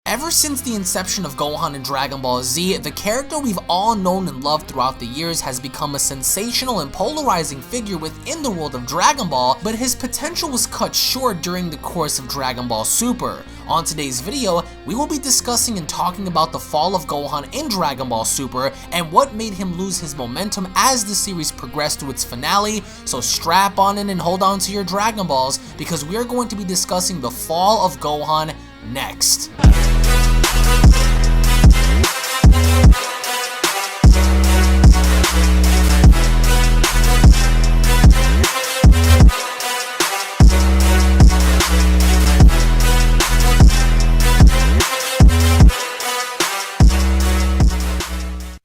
Ever since the inception of Gohan in Dragon Ball Z, the character we've all known and loved throughout the years has become a sensational and polarizing figure within the world of Dragon Ball, but his potential was cut short during the course of Dragon Ball Super. On today's video, we will be discussing and talking about the fall of Gohan in Dragon Ball Super and what made him lose his momentum as the series progressed to its finale, so strap on in and hold on to your Dragon Balls because we are going to be discussing the fall of Gohan next.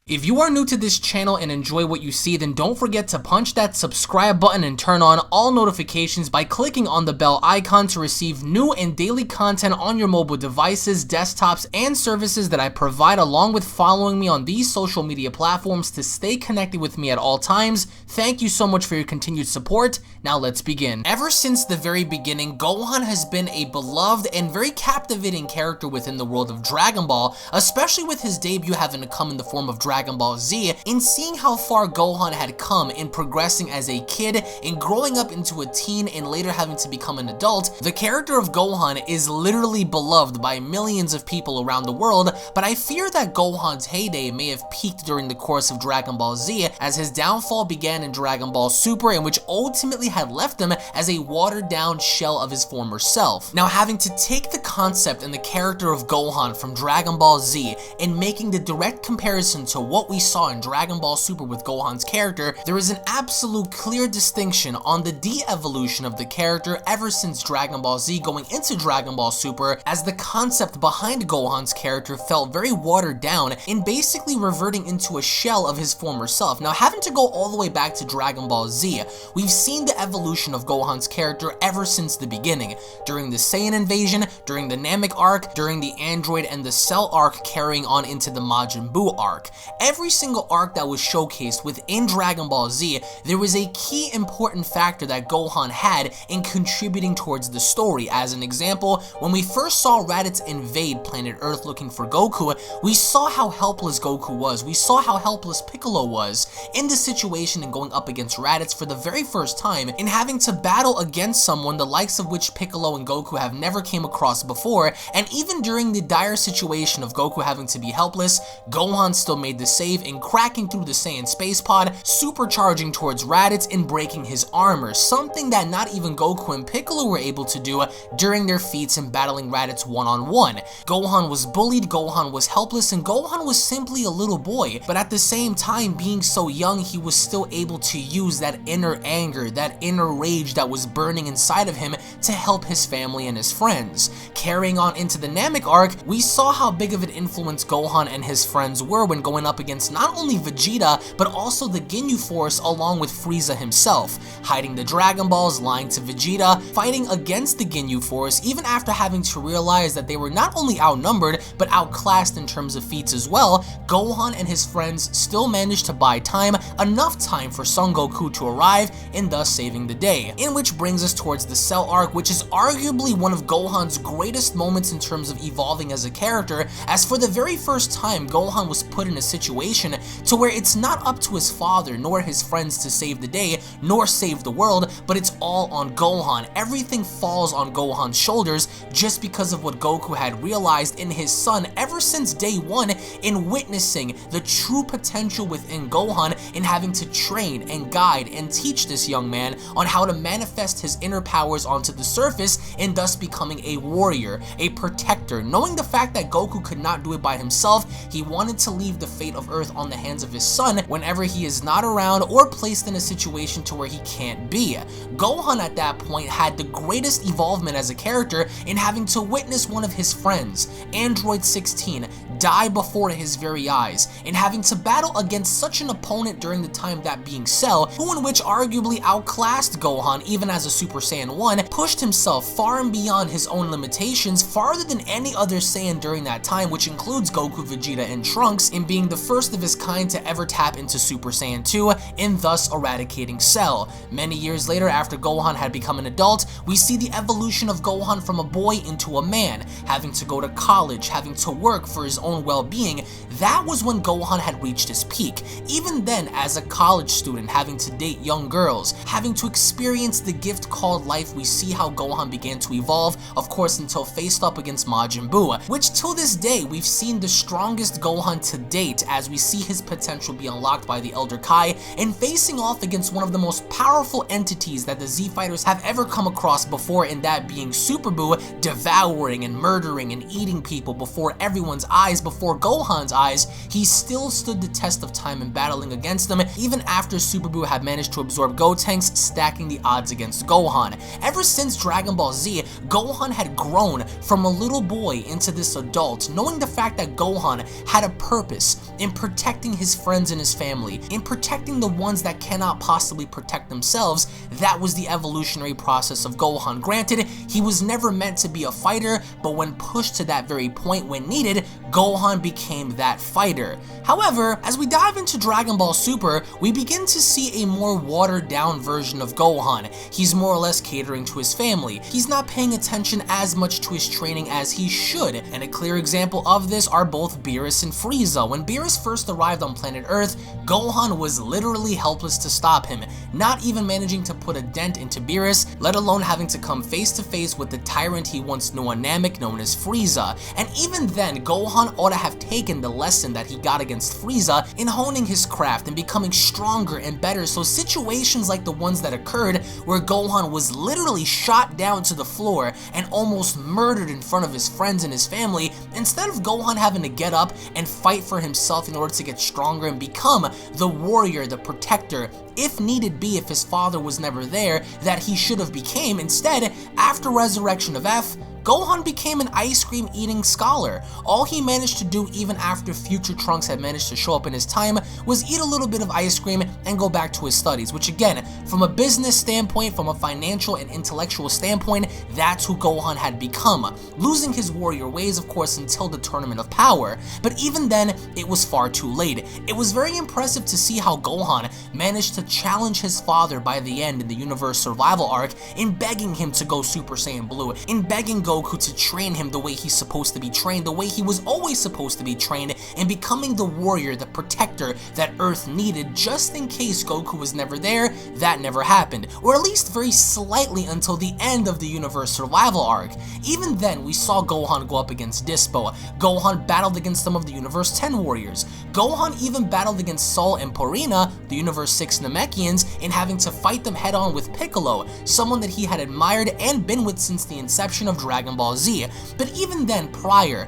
If you are new to this channel and enjoy what you see, then don't forget to punch that subscribe button and turn on all notifications by clicking on the bell icon to receive new and daily content on your mobile devices, desktops, and services that I provide, along with following me on these social media platforms to stay connected with me at all times. Thank you so much for your continued support. Now let's begin. Ever since the very beginning, Gohan has been a beloved and very captivating character within the world of Dragon Ball, especially with his debut having to come in the form of Dragon Ball Z, in seeing how far Gohan had come in progressing as a kid, in growing up into a teen, and later having to become an adult. The character of Gohan is literally beloved by millions of people around the world, but I fear that Gohan's heyday may have peaked during the course of Dragon Ball Z, as his downfall began in Dragon Ball Super, and which ultimately had left him as a watered down shell of his former self. Now, having to take the concept and the character of Gohan from Dragon Ball Z and making the direct comparison to what we saw in Dragon Ball Super with Gohan's character, there is an absolute clear distinction on the de-evolution of the character ever since Dragon Ball Z going into Dragon Ball Super, as the concept behind Gohan's character felt very watered down and basically reverting into a shell of his former self. Now, having to go all the way back to Dragon Ball Z, we've seen the evolution of Gohan's character ever since the beginning, during the Saiyan invasion, during the Namek arc, during the Android and the Cell arc, carrying on into the Majin Buu arc. Every single arc that was showcased within Dragon Ball Z, there was a key important factor that Gohan had in contributing towards the story. As an example, when we first saw Raditz invade planet Earth looking for Goku, we saw how helpless Goku was. We saw how helpless Piccolo was in the situation and going up against Raditz for the very first time and having to battle against someone the likes of which Piccolo and Goku have never came across before. And even during the dire situation of Goku having to be helpless, Gohan still made the save in cracking through the Saiyan space pod, supercharging towards Raditz and breaking his armor, something that not even Goku and Piccolo were able to do during their feats in battling Raditz one-on-one. Gohan was bullied, Gohan was helpless, and Gohan was simply a little boy, but at the same time, being so young, he was still able to use that inner anger, that inner rage that was burning inside of him to help his family and his friends. Carrying on into the Namek arc, we saw how big of an influence Gohan and his friends were when going up against not only Vegeta, but also the Ginyu Force along with Frieza himself, hiding the Dragon Balls, lying to Vegeta, fighting against the Ginyu Force, even after having to realize that they were not only outnumbered, but outclassed in terms of feats as well. Gohan and his friends still managed to buy time, enough time for Son Goku to arrive, and thus saving the day. In which brings us towards the Cell arc, which is arguably one of Gohan's greatest moments in terms of evolving as a character, as for the very first time, Gohan was put in a situation to where it's not up to his father nor his friends to save the day nor save the world, but it's all on Gohan. Everything falls on Gohan's shoulders just because of what Goku had realized in his son ever since day one, in witnessing the true potential within Gohan, in having to train and guide and teach this young man on how to manifest his inner powers onto the surface, and thus becoming a warrior, a protector. Knowing the fact that Goku could not do it by himself, he wanted to leave the fate of Earth on the hands of his son whenever he is not around or placed in a situation to where he can't be. Gohan at that point had the greatest evolvement as a character in having to witness one of his friends, Android 16, die before his very eyes, and having to battle against such an opponent during the time, that being Cell, who in which arguably outclassed Gohan even as a Super Saiyan 1, pushed himself far and beyond his own limitations, farther than any other Saiyan during that time, which includes Goku, Vegeta, and Trunks, in being the first of his kind to ever tap into Super Saiyan 2 and thus eradicating Cell. Many years later, after Gohan had become an adult, we see the evolution of Gohan from a boy into a man, having to go to college, having to work for his own well-being. That was when Gohan had reached his peak. Even then, as a college student, having to date young girls, having to experience the gift called life, we see how Gohan began to evolve, of course, until faced up against Majin Buu, which till this day we've seen the strongest Gohan to date, as we see his potential be unlocked by the Elder Kai and facing off against one of the most powerful entities that the Z Fighters have ever come across before, and that being Super Buu, devouring and murdering and eating people before everyone's eyes, before Gohan's eyes. He still stood the test of time in battling against them, even after Super Buu had managed to absorb Gotenks, stacking the odds against Gohan. Ever since Dragon Ball Z, Gohan had grown from a little boy into this adult, knowing the fact that Gohan had a purpose in protecting his friends and his family, in protecting the ones that cannot possibly protect themselves. That was the evolutionary process of Gohan. Granted, he was never meant to be a fighter, but when pushed to that very point when needed, Gohan became that fighter. However, as we dive into Dragon Ball Super, we begin to see a more watered down version of Gohan. He's more or less catering to his family. He's not paying attention as much to his training as he should, and a clear example of this are both Beerus and Frieza. When Beerus first arrived on planet Earth, Gohan was literally helpless to stop him, not even managing to put a dent into Beerus, let alone having to come face to face with the tyrant he once knew on Namek known as Frieza. And even then, Gohan ought to have taken the lesson that he got against Frieza in honing his craft and becoming stronger and better, so situations like the ones that occurred where Gohan was literally shot down to the floor and almost murdered in front of his friends and his family, instead of Gohan having to get up and fight for himself in order to get stronger and become the warrior, the protector, if needed be, if his father was never there, that he should have became. Instead, after Resurrection of F, Gohan became an ice cream eating scholar. All he managed to do, even after future Trunks had managed to show up in his time, was eat a little bit of ice cream and go back to his studies, which again, from a business standpoint, from a financial and intellectual standpoint, that's who Gohan had become, losing his warrior ways, of course, until the Tournament of Power. But even then, it was far too late. It was very impressive to see how Gohan managed to challenge his father by the end in the Universe Survival arc, in begging him to go Super Saiyan Blue, in begging Goku to train him the way he's supposed to be trained, the way he was always supposed to be trained, and becoming the warrior, the protector that Earth needed just in case Goku was never there. That never happened, or at least very slightly until the end of the Universe Survival arc. Even then, we saw Gohan go up against Dispo. Gohan battled against some of the Universe 10 warriors. Gohan even battled against Sol and Purina, the Universe 6 Namekians, in having to fight them head on with Piccolo, someone that he had admired and been with since the inception of Dragon Ball Z. But even then, prior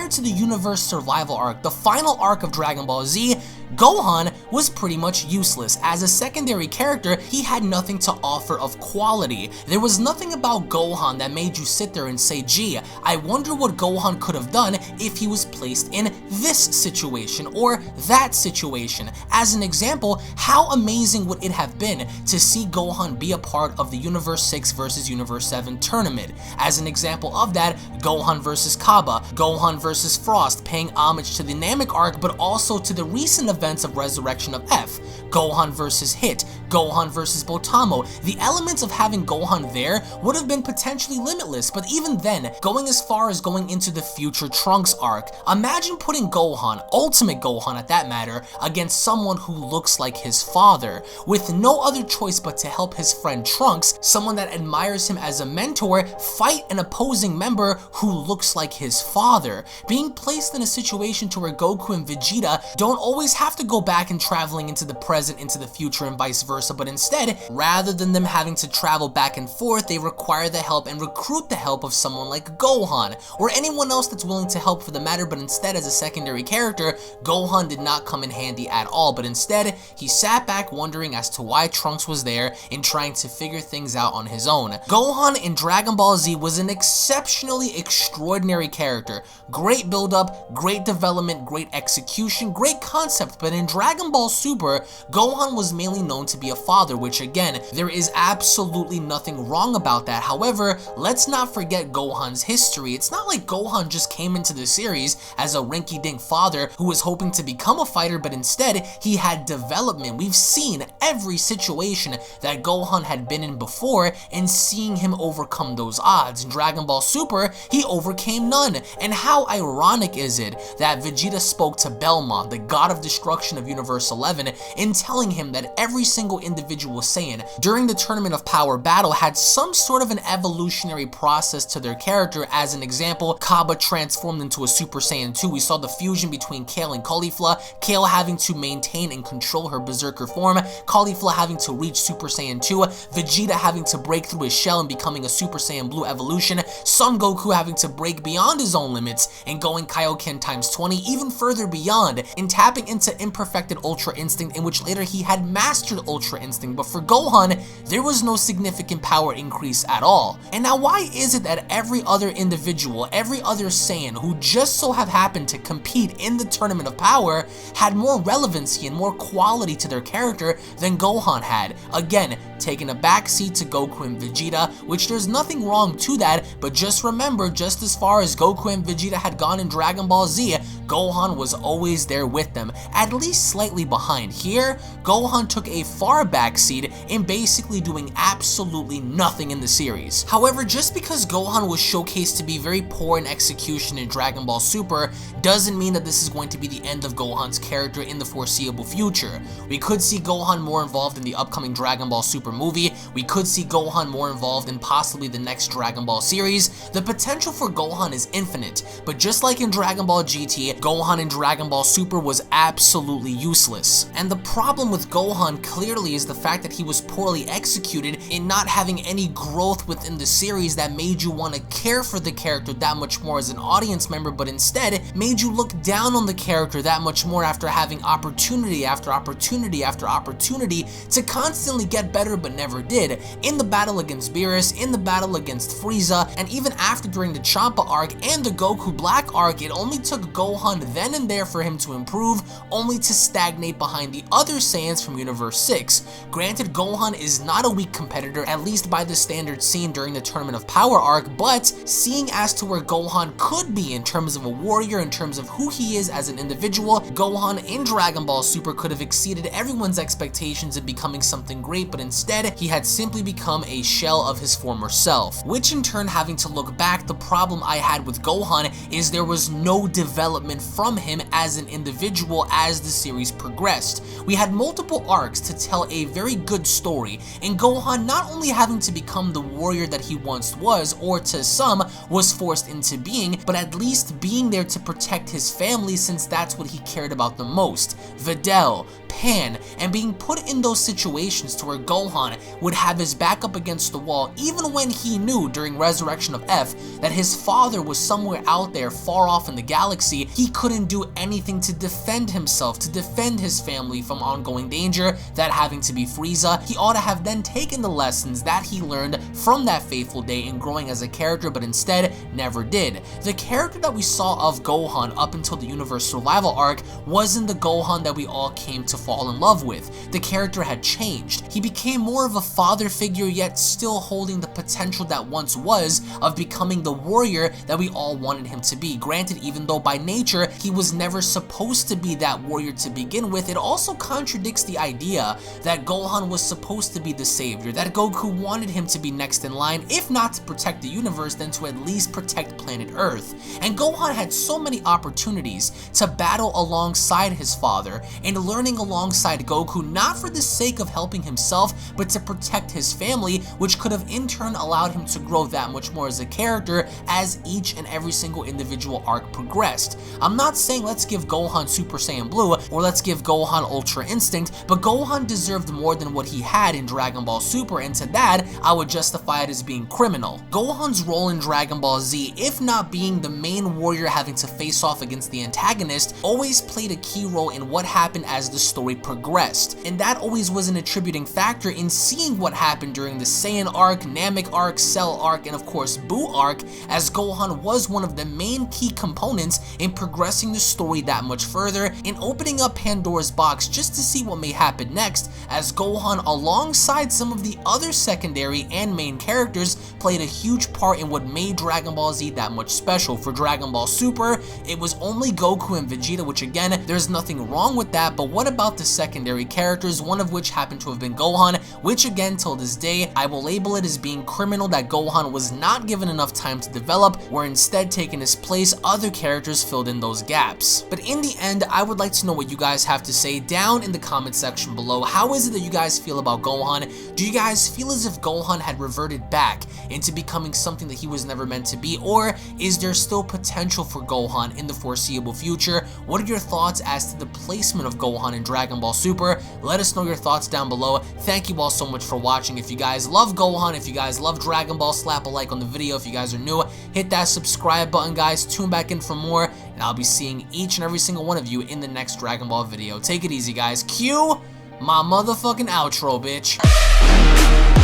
to the Universe Survival arc, the final arc of Dragon Ball Z, Gohan was pretty much useless. As a secondary character, he had nothing to offer of quality. There was nothing about Gohan that made you sit there and say, gee, I wonder what Gohan could have done if he was placed in this situation or that situation. As an example, how amazing would it have been to see Gohan be a part of the Universe 6 versus Universe 7 tournament? As an example of that, Gohan versus Kaba, Gohan versus Frost, paying homage to the Namek arc but also to the recent events of Resurrection of F, Gohan versus Hit, Gohan versus Botamo. The elements of having Gohan there would have been potentially limitless, but even then, going as far as going into the future Trunks arc, imagine putting Gohan, Ultimate Gohan at that matter, against someone who looks like his father, with no other choice but to help his friend Trunks, someone that admires him as a mentor, fight an opposing member who looks like his father. Being placed in a situation to where Goku and Vegeta don't always have to go back and traveling into the present, into the future, and vice versa, but instead, rather than them having to travel back and forth, they require the help and recruit the help of someone like Gohan, or anyone else that's willing to help for the matter. But instead, as a secondary character, Gohan did not come in handy at all, but instead, he sat back wondering as to why Trunks was there and trying to figure things out on his own. Gohan in Dragon Ball Z was an exceptionally extraordinary character. Great build-up, great development, great execution, great concept, but in Dragon Ball Super, Gohan was mainly known to be be a father, which again, there is absolutely nothing wrong about that. However, let's not forget Gohan's history. It's not like Gohan just came into the series as a rinky-dink father who was hoping to become a fighter, but instead he had development. We've seen every situation that Gohan had been in before and seeing him overcome those odds. In Dragon Ball Super, he overcame none. And how ironic is it that Vegeta spoke to Belmont, the god of destruction of Universe 11, in telling him that every single individual Saiyan during the Tournament of Power battle had some sort of an evolutionary process to their character. As an example, Kaba transformed into a Super Saiyan 2. We saw the fusion between Kale and Caulifla, Kale having to maintain and control her berserker form, Caulifla having to reach Super Saiyan 2, Vegeta having to break through his shell and becoming a Super Saiyan Blue evolution, Son Goku having to break beyond his own limits and going Kaioken times 20, even further beyond, and tapping into imperfected Ultra Instinct, in which later he had mastered Ultra Instinct. But for Gohan, there was no significant power increase at all. And now why is it that every other individual, every other Saiyan who just so have happened to compete in the Tournament of Power had more relevancy and more quality to their character than Gohan had? Again, taking a backseat to Goku and Vegeta, which there's nothing wrong to that, but just remember, just as far as Goku and Vegeta had gone in Dragon Ball Z, Gohan was always there with them, at least slightly behind. Here, Gohan took a far backseat in basically doing absolutely nothing in the series. However, just because Gohan was showcased to be very poor in execution in Dragon Ball Super doesn't mean that this is going to be the end of Gohan's character in the foreseeable future. We could see Gohan more involved in the upcoming Dragon Ball Super movie. We could see Gohan more involved in possibly the next Dragon Ball series. The potential for Gohan is infinite, but just like in Dragon Ball GT, Gohan in Dragon Ball Super was absolutely useless. And the problem with Gohan clearly is the fact that he was poorly executed in not having any growth within the series that made you want to care for the character that much more as an audience member, but instead made you look down on the character that much more after having opportunity after opportunity after opportunity to constantly get better but never did. In the battle against Beerus, in the battle against Frieza, and even after during the Champa arc and the Goku Black arc, it only took Gohan then and there for him to improve, only to stagnate behind the other Saiyans from Universe 6. Granted, Gohan is not a weak competitor, at least by the standards seen during the Tournament of Power arc, but seeing as to where Gohan could be in terms of a warrior, in terms of who he is as an individual, Gohan in Dragon Ball Super could have exceeded everyone's expectations in becoming something great, but instead, he had simply become a shell of his former self. Which in turn, having to look back, the problem I had with Gohan is there was no development from him as an individual as the series progressed. We had multiple arcs to tell a very good story, and Gohan not only having to become the warrior that he once was, or to some, was forced into being, but at least being there to protect his family, since that's what he cared about the most. Videl, Pan, and being put in those situations to where Gohan would have his back up against the wall, even when he knew during Resurrection of F that his father was somewhere out there far off in the galaxy. He couldn't do anything to defend himself, to defend his family from ongoing danger, that having to be Frieza. He ought to have then taken the lessons that he learned from that fateful day in growing as a character, but instead never did. The character that we saw of Gohan up until the Universe Survival arc wasn't the Gohan that we all came to fall in love with. The character had changed. He became more of a father figure, yet still holding the potential that once was of becoming the warrior that we all wanted him to be. Granted, even though by nature he was never supposed to be that warrior to begin with, it also contradicts the idea that Gohan was supposed to be the savior, that Goku wanted him to be next in line, if not to protect the universe, then to at least protect planet Earth. And Gohan had so many opportunities to battle alongside his father and learning alongside Goku, not for the sake of helping himself, but to protect his family, which could have in turn allowed him to grow that much more as a character as each and every single individual arc progressed. I'm not saying let's give Gohan Super Saiyan Blue or let's give Gohan Ultra Instinct, but Gohan deserved more than what he had in Dragon Ball Super, and to that, I would justify it as being criminal. Gohan's role in Dragon Ball Z, if not being the main warrior having to face off against the antagonist, always played a key role in what happened as the story progressed, and that always was an attributing factor in seeing what happened during the Saiyan arc, Namek arc, Cell arc, and of course Buu arc, as Gohan was one of the main key components in progressing the story that much further, in opening up Pandora's box just to see what may happen next, as Gohan alongside some of the other secondary and main characters played a huge part in what made Dragon Ball Z that much special. For Dragon Ball Super, it was only Goku and Vegeta, which again, there's nothing wrong with that, but what about the secondary characters, one of which happened to have been Gohan, which again, till this day, I will label it as being criminal that Gohan was not given enough time to develop, where instead taking his place, other characters filled in those gaps. But in the end, I would like to know what you guys have to say down in the comment section below. How is it that you guys feel about Gohan? Do you guys feel as if Gohan had reverted back into becoming something that he was never meant to be, or is there still potential for Gohan in the foreseeable future? What are your thoughts as to the placement of Gohan in Dragon Ball Super? Let us know your thoughts down below. Thank you all so much for watching. If you guys love Gohan, if you guys love Dragon Ball, slap a like on the video. If you guys are new, hit that subscribe button, guys. Tune back in for more, and I'll be seeing each and every single one of you in the next Dragon Ball video. Take it easy, guys. Cue my motherfucking outro, bitch.